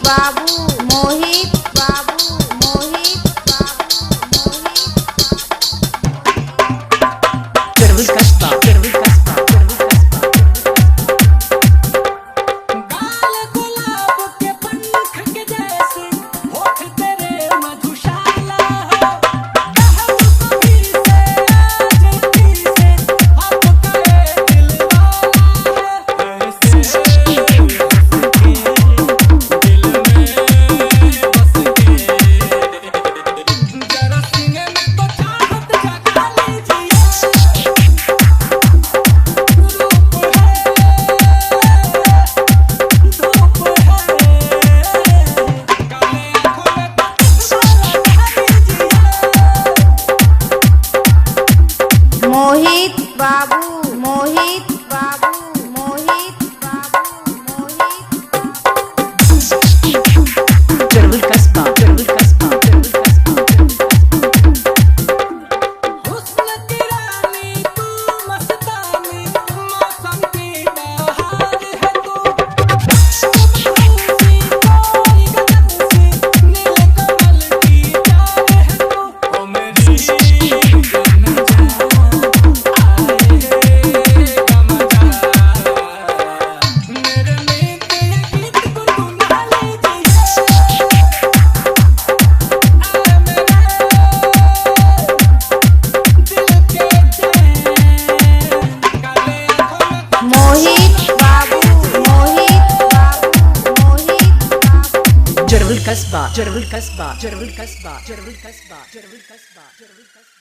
बाबू मोहित बाबू मोहित बाबू चरवल कस्बा चरवल कस्बा चरवल कस्बा गाल गुलाब के पंख के जैसे होठ तेरे मधुशाला हो बहन कभी से जल्दी से आपका दिल वाला ऐसे दिल में बस के जरा सीने में तो चाहत जगा लीजिए मोहित बाबू मोहित बाबू मोहित बाबू मोहित चरवल कस्बा चरवल कस्बा चरवल कस्बा हुस्न की रानी तू मस्तानी मौसम की बहार है तू कोई गगन से नील कमल की चाह है तू ओ मेरी जन्नत आए कमजा मेरे नीत ये गीत गुनगुना लीजिए मोहित बाबू मोहित बाबू मोहित बाबू चरवल कस्बा चरवल कस्बा चरवल कस्बा चरवल कस्बा चरवल कस्बा चरवल कस्बा